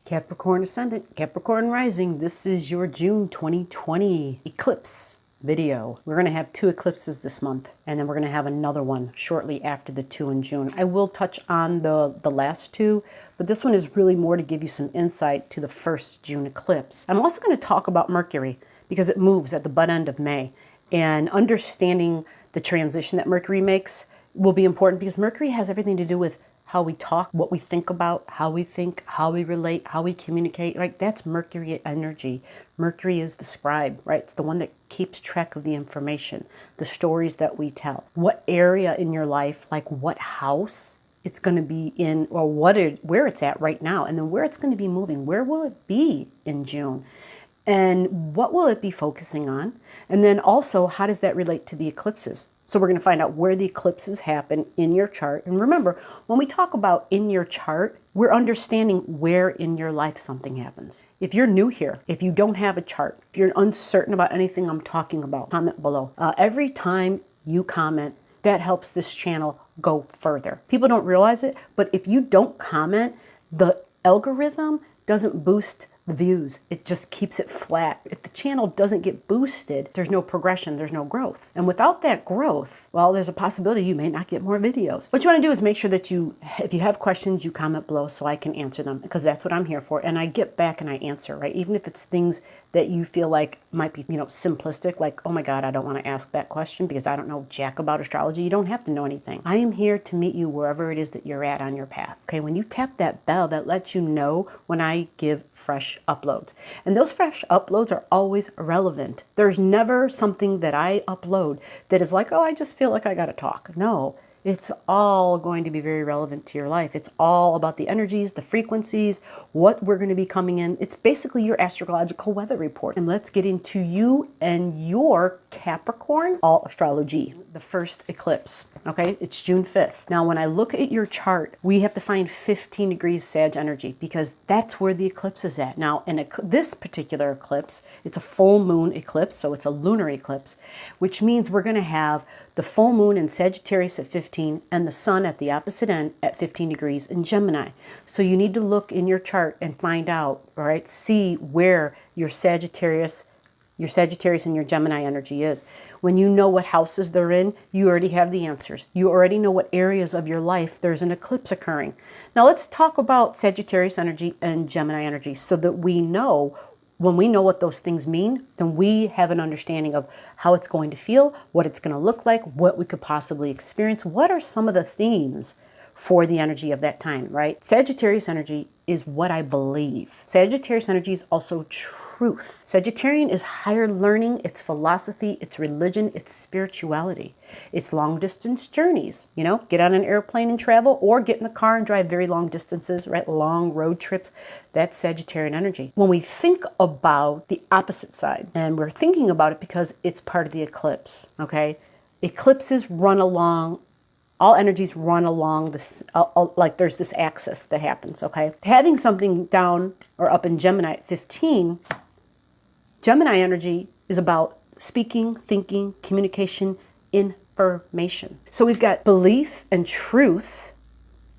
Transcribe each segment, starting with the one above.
Capricorn Ascendant, Capricorn Rising, this is your June 2020 eclipse video. We're going to have 2 eclipses this month, and then we're going to have another one shortly after the 2 in June. I will touch on the last 2, but this one is really more to give you some insight to the first June eclipse. I'm also going to talk about Mercury because it moves at the butt end of May, and understanding the transition that Mercury makes will be important because Mercury has everything to do with how we talk, what we think about, how we think, how we relate, how we communicate, right? That's Mercury energy. Mercury is the scribe, right? It's the one that keeps track of the information, the stories that we tell. What area in your life, like what house it's going to be in, or where it's at right now, and then where it's going to be moving. Where will it be in June? And what will it be focusing on? And then also, how does that relate to the eclipses? So we're going to find out where the eclipses happen in your chart. And remember, when we talk about in your chart, we're understanding where in your life something happens. If you're new here, if you don't have a chart, if you're uncertain about anything I'm talking about, comment below. Every time you comment, that helps this channel go further. People don't realize it, but if you don't comment, the algorithm doesn't boost the views. It just keeps it flat. If the channel doesn't get boosted, there's no progression, there's no growth. And without that growth, well, there's a possibility you may not get more videos. What you want to do is make sure that if you have questions, you comment below so I can answer them, because that's what I'm here for. And I get back and I answer, right? Even if it's things that you feel like might be, simplistic, like, oh my God, I don't want to ask that question because I don't know jack about astrology. You don't have to know anything. I am here to meet you wherever it is that you're at on your path. Okay, when you tap that bell, that lets you know when I give fresh uploads. And those fresh uploads are always relevant. There's never something that I upload that is like, oh, I just feel like I got to talk. No. It's all going to be very relevant to your life. It's all about the energies, the frequencies, what we're going to be coming in. It's basically your astrological weather report. And let's get into you and your Capricorn all astrology. The first eclipse, okay? It's June 5th. Now, when I look at your chart, we have to find 15 degrees Sag energy because that's where the eclipse is at. Now, in this particular eclipse, it's a full moon eclipse, so it's a lunar eclipse, which means we're going to have the full moon in Sagittarius at 15 and the sun at the opposite end at 15 degrees in Gemini. So you need to look in your chart and find out, all right, see where your Sagittarius and your Gemini energy is. When you know what houses they're in, you already have the answers. You already know what areas of your life there's an eclipse occurring. Now let's talk about Sagittarius energy and Gemini energy so that we know. When we know what those things mean, then we have an understanding of how it's going to feel, what it's going to look like, what we could possibly experience. What are some of the themes for the energy of that time, right? Sagittarius energy is what I believe. Sagittarius energy is also truth. Sagittarian is higher learning, it's philosophy, it's religion, it's spirituality. It's long distance journeys, get on an airplane and travel, or get in the car and drive very long distances, right? Long road trips. That's Sagittarian energy. When we think about the opposite side, and we're thinking about it because it's part of the eclipse, okay? Eclipses run along, all energies run along this, like there's this axis that happens, okay? Having something down or up in Gemini at 15, Gemini energy is about speaking, thinking, communication, information. So we've got belief and truth,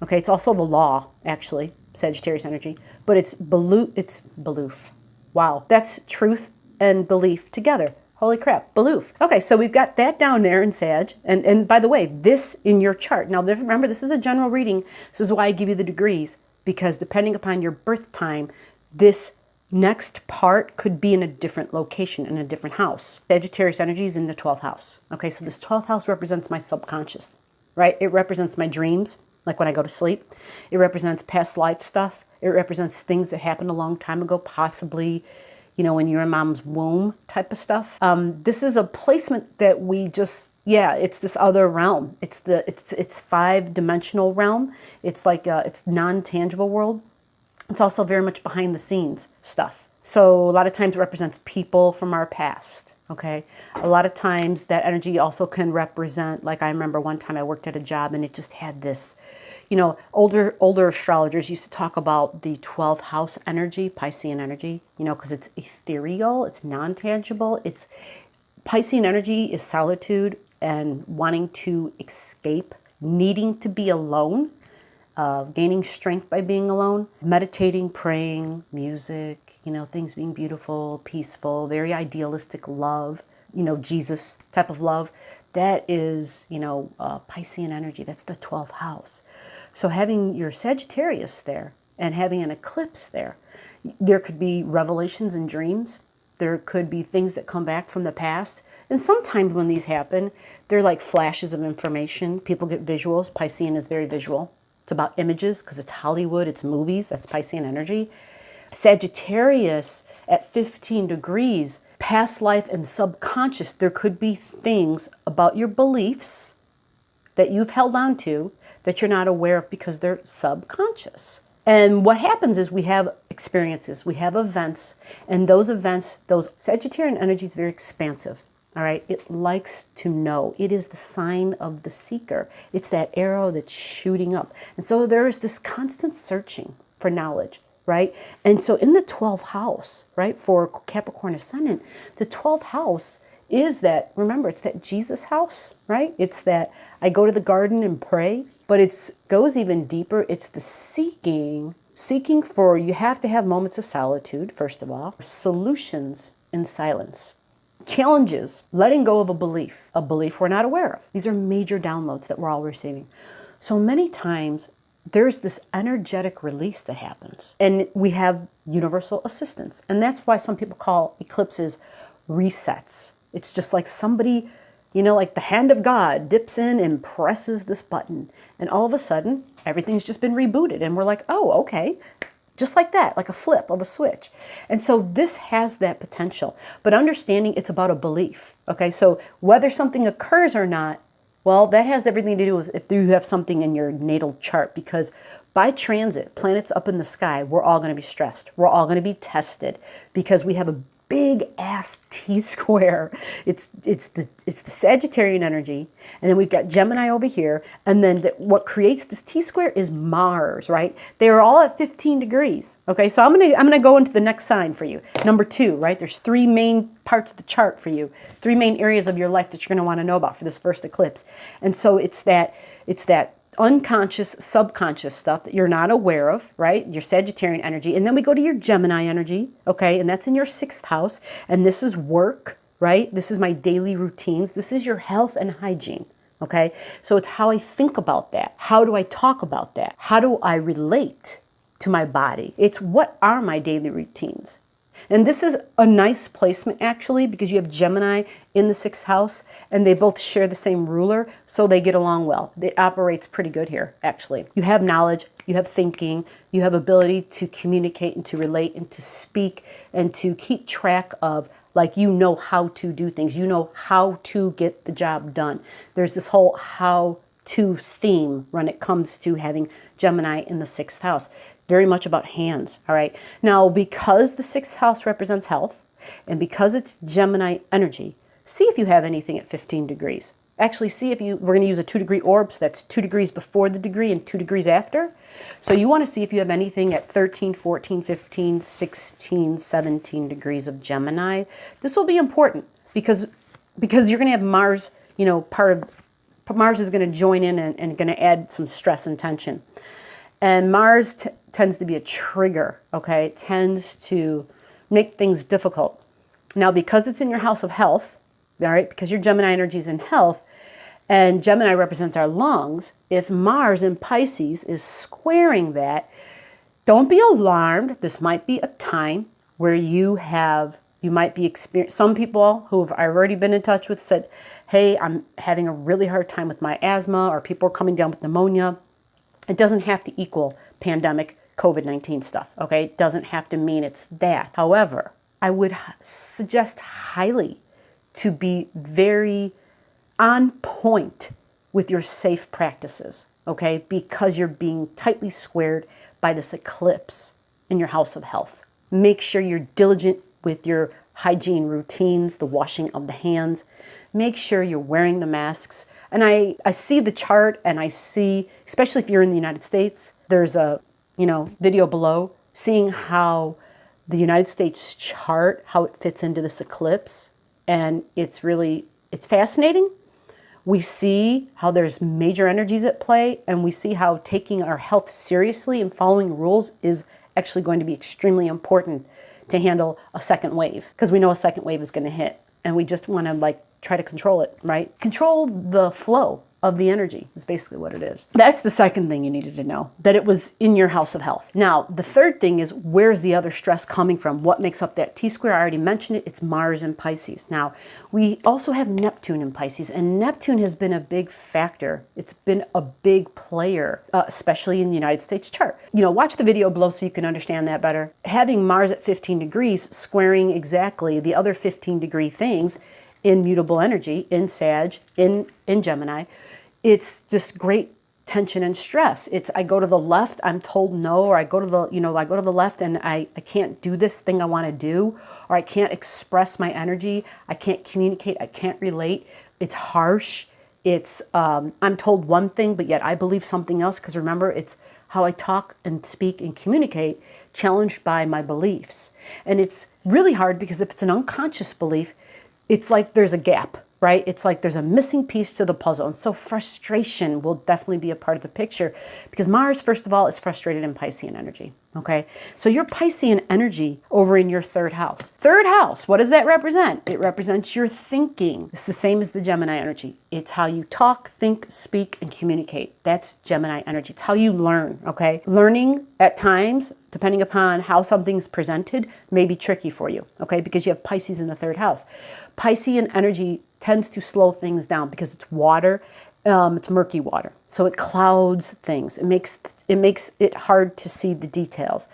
okay? It's also the law, actually, Sagittarius energy, but it's belief. Wow, that's truth and belief together. Holy crap, belief. Okay, so we've got that down there in Sag. And by the way, this in your chart. Now, remember, this is a general reading. This is why I give you the degrees, because depending upon your birth time, this next part could be in a different location, in a different house. Sagittarius energy is in the 12th house. Okay, so this 12th house represents my subconscious, right? It represents my dreams, like when I go to sleep. It represents past life stuff. It represents things that happened a long time ago, possibly when you're in mom's womb type of stuff. This is a placement that we just, it's this other realm. It's 5-dimensional realm. It's like, it's non-tangible world. It's also very much behind the scenes stuff. So a lot of times it represents people from our past, okay? A lot of times that energy also can represent, like I remember one time I worked at a job and it just had this, older astrologers used to talk about the 12th house energy, Piscean energy, because it's ethereal, it's non-tangible. Piscean energy is solitude and wanting to escape, needing to be alone. gaining strength by being alone, meditating, praying, music, things being beautiful, peaceful, very idealistic love, Jesus type of love. That is, Piscean energy. That's the 12th house. So having your Sagittarius there and having an eclipse there, there could be revelations and dreams. There could be things that come back from the past. And sometimes when these happen, they're like flashes of information. People get visuals. Piscean is very visual. It's about images because it's Hollywood, it's movies. That's Piscean energy. Sagittarius at 15 degrees, past life and subconscious. There could be things about your beliefs that you've held on to that you're not aware of because they're subconscious. And what happens is we have experiences, we have events, and those events, those Sagittarian energy is very expansive. All right, it likes to know. It is the sign of the seeker. It's that arrow that's shooting up. And so there is this constant searching for knowledge, right? And so in the 12th house, right, for Capricorn ascendant, the 12th house is that, remember, it's that Jesus house, right? It's that I go to the garden and pray, but it goes even deeper. It's the seeking for, you have to have moments of solitude, first of all, solutions in silence. Challenges, letting go of a belief we're not aware of. These are major downloads that we're all receiving. So many times there's this energetic release that happens, and we have universal assistance. And that's why some people call eclipses resets. It's just like somebody, like the hand of God dips in and presses this button, and all of a sudden everything's just been rebooted, and we're like, oh, okay. Just like that, like a flip of a switch. And so this has that potential, but understanding it's about a belief. Okay, so whether something occurs or not, well, that has everything to do with if you have something in your natal chart, because by transit, planets up in the sky, we're all going to be stressed. We're all going to be tested because we have a big ass T-square. It's the Sagittarian energy, and then we've got Gemini over here, and then what creates this T-square is Mars, right? They are all at 15 degrees. Okay, so I'm gonna go into the next sign for you, number 2, right? There's 3 main parts of the chart for you, 3 main areas of your life that you're gonna want to know about for this first eclipse, and so it's that unconscious, subconscious stuff that you're not aware of, right? Your Sagittarian energy. And then we go to your Gemini energy, okay? And that's in your 6th house. And this is work, right? This is my daily routines. This is your health and hygiene, okay? So it's how I think about that. How do I talk about that? How do I relate to my body? It's what are my daily routines? And this is a nice placement, actually, because you have Gemini in the 6th house, and they both share the same ruler, so they get along well. It operates pretty good here, actually. You have knowledge, you have thinking, you have ability to communicate and to relate and to speak and to keep track of, like, how to do things. You know how to get the job done. There's this whole how-to theme when it comes to having Gemini in the 6th house. Very much about hands, all right? Now, because the 6th house represents health, and because it's Gemini energy, see if you have anything at 15 degrees. Actually, see if we're going to use a 2-degree orb, so that's 2 degrees before the degree and 2 degrees after. So you want to see if you have anything at 13, 14, 15, 16, 17 degrees of Gemini. This will be important because you're going to have Mars, Mars is going to join in and going to add some stress and tension. And Mars tends to be a trigger, okay? It tends to make things difficult. Now, because it's in your house of health, all right, because your Gemini energy is in health, and Gemini represents our lungs, if Mars in Pisces is squaring that, don't be alarmed. This might be a time where you might be experiencing, some people who I've already been in touch with said, hey, I'm having a really hard time with my asthma, or people are coming down with pneumonia. It doesn't have to equal pandemic COVID-19 stuff, okay? It doesn't have to mean it's that. However, I would suggest highly to be very on point with your safe practices, okay? Because you're being tightly squared by this eclipse in your house of health. Make sure you're diligent with your hygiene routines, the washing of the hands. Make sure you're wearing the masks. And I see the chart, and I see, especially if you're in the United States, there's a video below seeing how the United States chart, how it fits into this eclipse. And it's fascinating We see how there's major energies at play, and we see how taking our health seriously and following rules is actually going to be extremely important to handle a second wave, because we know a second wave is going to hit, and we just want to like try to control it, right? Control the flow of the energy is basically what it is. That's the second thing you needed to know, that it was in your house of health. Now, the third thing is, where's the other stress coming from? What makes up that T-square? I already mentioned it. It's Mars in Pisces. Now, we also have Neptune in Pisces, and Neptune has been a big factor. It's been a big player, especially in the United States chart. You know, watch the video below so you can understand that better. Having Mars at 15 degrees, squaring exactly the other 15-degree things in mutable energy, in Sag, in Gemini, it's just great tension and stress. It's, I go to the left, I'm told no, or I go to the, I go to the left and I can't do this thing I want to do, or I can't express my energy, I can't communicate, I can't relate. It's harsh. It's, I'm told one thing, but yet I believe something else, because remember, it's how I talk and speak and communicate, challenged by my beliefs. And it's really hard, because if it's an unconscious belief, it's like there's a gap, right? It's like there's a missing piece to the puzzle. And so frustration will definitely be a part of the picture, because Mars, first of all, is frustrated in Piscean energy, okay? So your Piscean energy over in your third house. Third house, what does that represent? It represents your thinking. It's the same as the Gemini energy. It's how you talk, think, speak, and communicate. That's Gemini energy. It's how you learn, okay? Learning at times, depending upon how something's presented, may be tricky for you, okay? Because you have Pisces in the third house. Piscean energy tends to slow things down because it's water, it's murky water. So it clouds things. It makes it hard to see the details.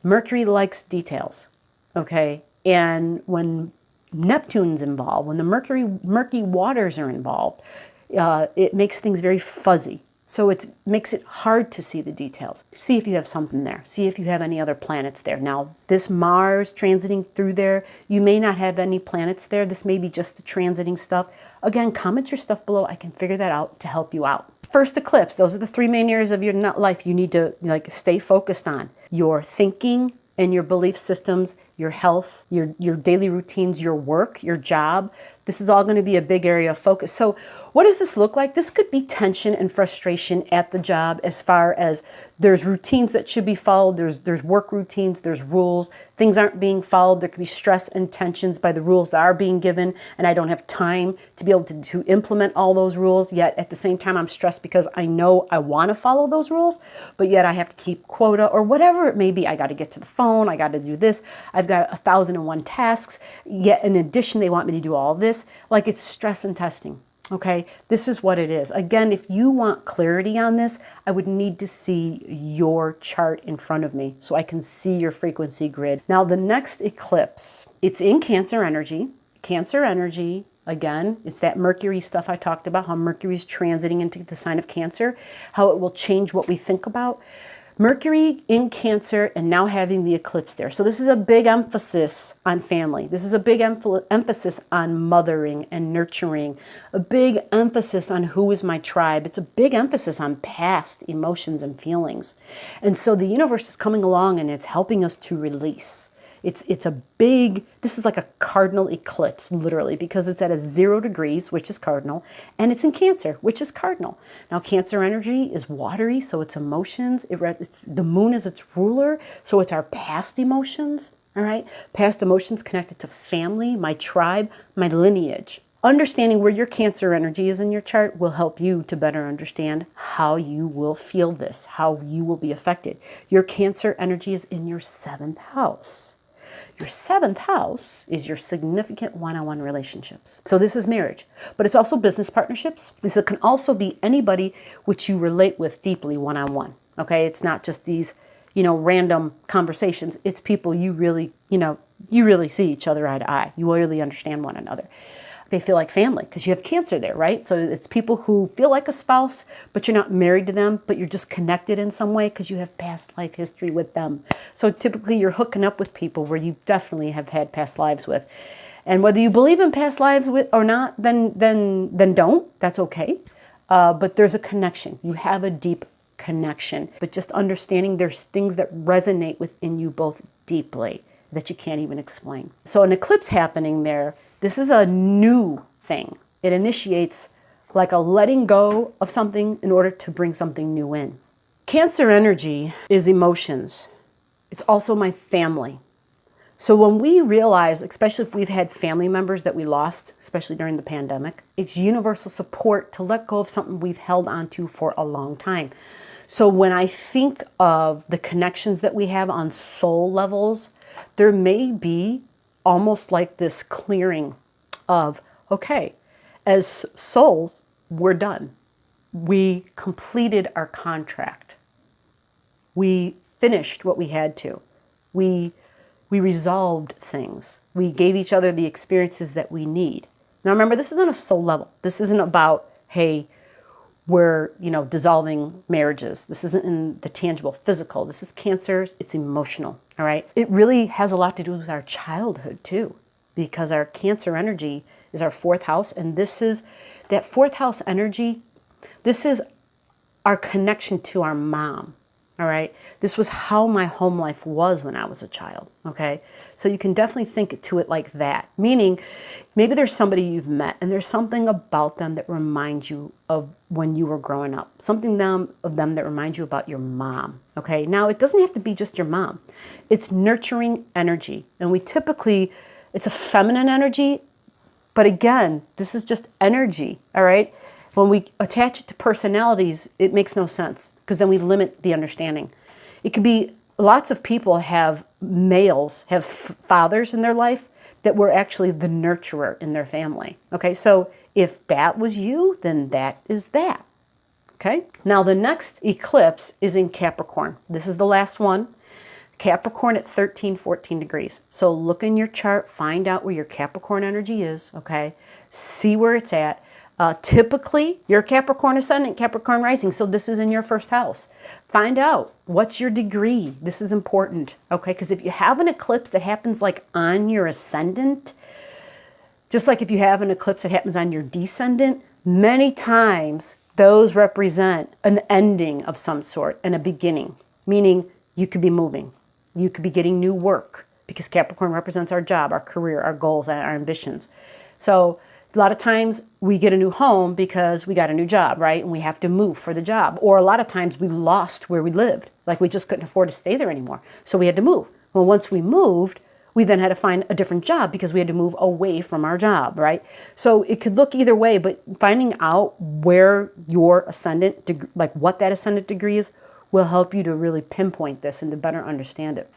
Mercury likes details, okay? And when Neptune's involved, when the murky waters are involved, it makes things very fuzzy. So it makes it hard to see the details. See if you have something there. See if you have any other planets there. Now, this Mars transiting through there, you may not have any planets there. This may be just the transiting stuff. Again, comment your stuff below. I can figure that out to help you out. First eclipse, those are the 3 main areas of your life you need to stay focused on. Your thinking and your belief systems, your health, your daily routines, your work, your job. This is all going to be a big area of focus. So what does this look like? This could be tension and frustration at the job, as far as there's routines that should be followed. There's work routines, there's rules. Things aren't being followed. There could be stress and tensions by the rules that are being given, and I don't have time to be able to implement all those rules. Yet at the same time, I'm stressed because I know I want to follow those rules, but yet I have to keep quota or whatever it may be. I got to get to the phone. I got to do this. I've got 1,001 tasks. Yet in addition, they want me to do all this. Like, it's stress and testing. Okay, this is what it is. Again, if you want clarity on this, I would need to see your chart in front of me so I can see your frequency grid. Now, the next eclipse, it's in Cancer energy. Cancer energy, again, it's that Mercury stuff I talked about, how Mercury's transiting into the sign of Cancer, how it will change what we think about. Mercury in Cancer and now having the eclipse there. So this is a big emphasis on family. This is a big emphasis on mothering and nurturing. A big emphasis on who is my tribe. It's a big emphasis on past emotions and feelings. And so the universe is coming along and it's helping us to release. It's a big, this is like a cardinal eclipse, literally, because it's at a 0 degrees, which is cardinal, and it's in Cancer, which is cardinal. Now, Cancer energy is watery, so it's emotions. The moon is its ruler, so it's our past emotions, all right? Past emotions connected to family, my tribe, my lineage. Understanding where your Cancer energy is in your chart will help you to better understand how you will feel this, how you will be affected. Your Cancer energy is in your 7th house. Your 7th house is your significant one-on-one relationships. So this is marriage, but it's also business partnerships. This can also be anybody which you relate with deeply one-on-one. Okay, it's not just these, random conversations. It's people you really see each other eye to eye. You really understand one another. They feel like family because you have Cancer there, right? So it's people who feel like a spouse, but you're not married to them, but you're just connected in some way because you have past life history with them. So typically you're hooking up with people where you definitely have had past lives with. And whether you believe in past lives with or not, then don't. That's okay. But there's a connection. You have a deep connection. But just understanding there's things that resonate within you both deeply that you can't even explain. So an eclipse happening there, this is a new thing. It initiates like a letting go of something in order to bring something new in. Cancer energy is emotions. It's also my family. So when we realize, especially if we've had family members that we lost, especially during the pandemic, it's universal support to let go of something we've held onto for a long time. So when I think of the connections that we have on soul levels, there may be almost like this clearing of, okay, as souls, we're done. We completed our contract. We finished what we had to. We resolved things. We gave each other the experiences that we need. Now remember, this is on a soul level. This isn't about, hey, we're, dissolving marriages. This isn't in the tangible physical. This is Cancer. It's emotional, all right? It really has a lot to do with our childhood too, because our Cancer energy is our fourth house, and this is that fourth house energy. This is our connection to our mom. All right. This was how my home life was when I was a child. Okay. So you can definitely think to it like that. Meaning maybe there's somebody you've met and there's something about them that reminds you of when you were growing up. Something of them that reminds you about your mom. Okay. Now it doesn't have to be just your mom. It's nurturing energy. And it's a feminine energy. But again, this is just energy. All right. When we attach it to personalities, it makes no sense because then we limit the understanding. It could be lots of people have fathers in their life that were actually the nurturer in their family. Okay, so if that was you, then that is that. Okay, now the next eclipse is in Capricorn. This is the last one. Capricorn at 13, 14 degrees. So look in your chart, find out where your Capricorn energy is. Okay, see where it's at. Typically, you're Capricorn ascendant, Capricorn rising, so this is in your first house. Find out what's your degree. This is important, okay? Because if you have an eclipse that happens like on your ascendant, just like if you have an eclipse that happens on your descendant, many times those represent an ending of some sort and a beginning, meaning you could be moving. You could be getting new work because Capricorn represents our job, our career, our goals, and our ambitions. So a lot of times we get a new home because we got a new job, right? And we have to move for the job. Or a lot of times we lost where we lived. Like we just couldn't afford to stay there anymore. So we had to move. Well, once we moved, we then had to find a different job because we had to move away from our job, right? So it could look either way, but finding out where your ascendant, like what that ascendant degree is, will help you to really pinpoint this and to better understand it.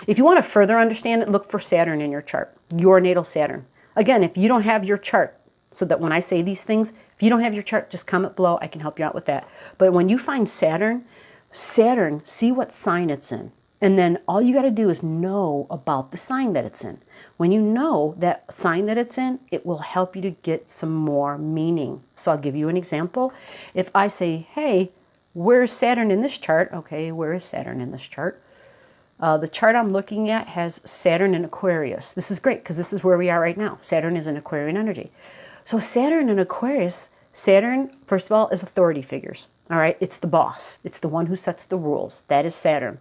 If you want to further understand it, look for Saturn in your chart, your natal Saturn. Again, if you don't have your chart, so that when I say these things, if you don't have your chart, just comment below. I can help you out with that. But when you find Saturn, see what sign it's in. And then all you got to do is know about the sign that it's in. When you know that sign that it's in, it will help you to get some more meaning. So I'll give you an example. If I say, hey, where's Saturn in this chart? Okay, where is Saturn in this chart? The chart I'm looking at has Saturn in Aquarius. This is great because this is where we are right now. Saturn is in Aquarian energy. So Saturn in Aquarius, Saturn, first of all, is authority figures. All right, it's the boss. It's the one who sets the rules. That is Saturn.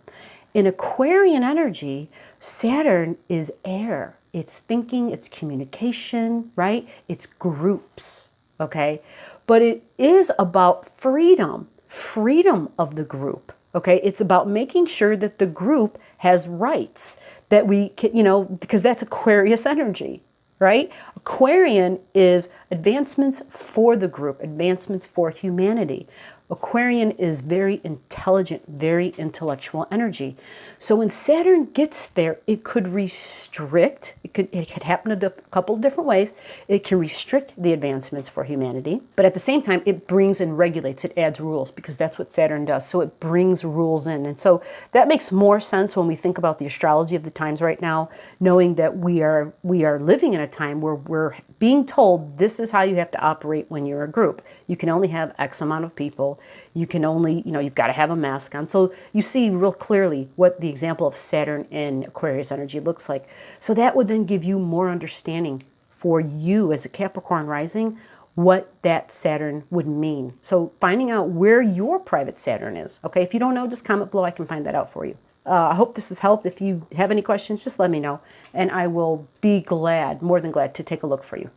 In Aquarian energy, Saturn is air. It's thinking, it's communication, right? It's groups, okay? But it is about freedom of the group. Okay, it's about making sure that the group has rights, that we can, because that's Aquarius energy, right? Aquarian is advancements for the group, advancements for humanity. Aquarian is very intelligent, very intellectual energy. So when Saturn gets there, it could restrict, it could happen a couple of different ways. It can restrict the advancements for humanity, but at the same time, it brings and regulates, it adds rules, because that's what Saturn does. So it brings rules in. And so that makes more sense when we think about the astrology of the times right now, knowing that we are living in a time where we're being told this is how you have to operate when you're a group. You can only have X amount of people. You can only, you've got to have a mask on. So you see real clearly what the example of Saturn in Aquarius energy looks like. So that would then give you more understanding for you as a Capricorn rising, what that Saturn would mean. So finding out where your private Saturn is. Okay, if you don't know, just comment below. I can find that out for you. I hope this has helped. If you have any questions, just let me know, and I will be glad, more than glad, to take a look for you.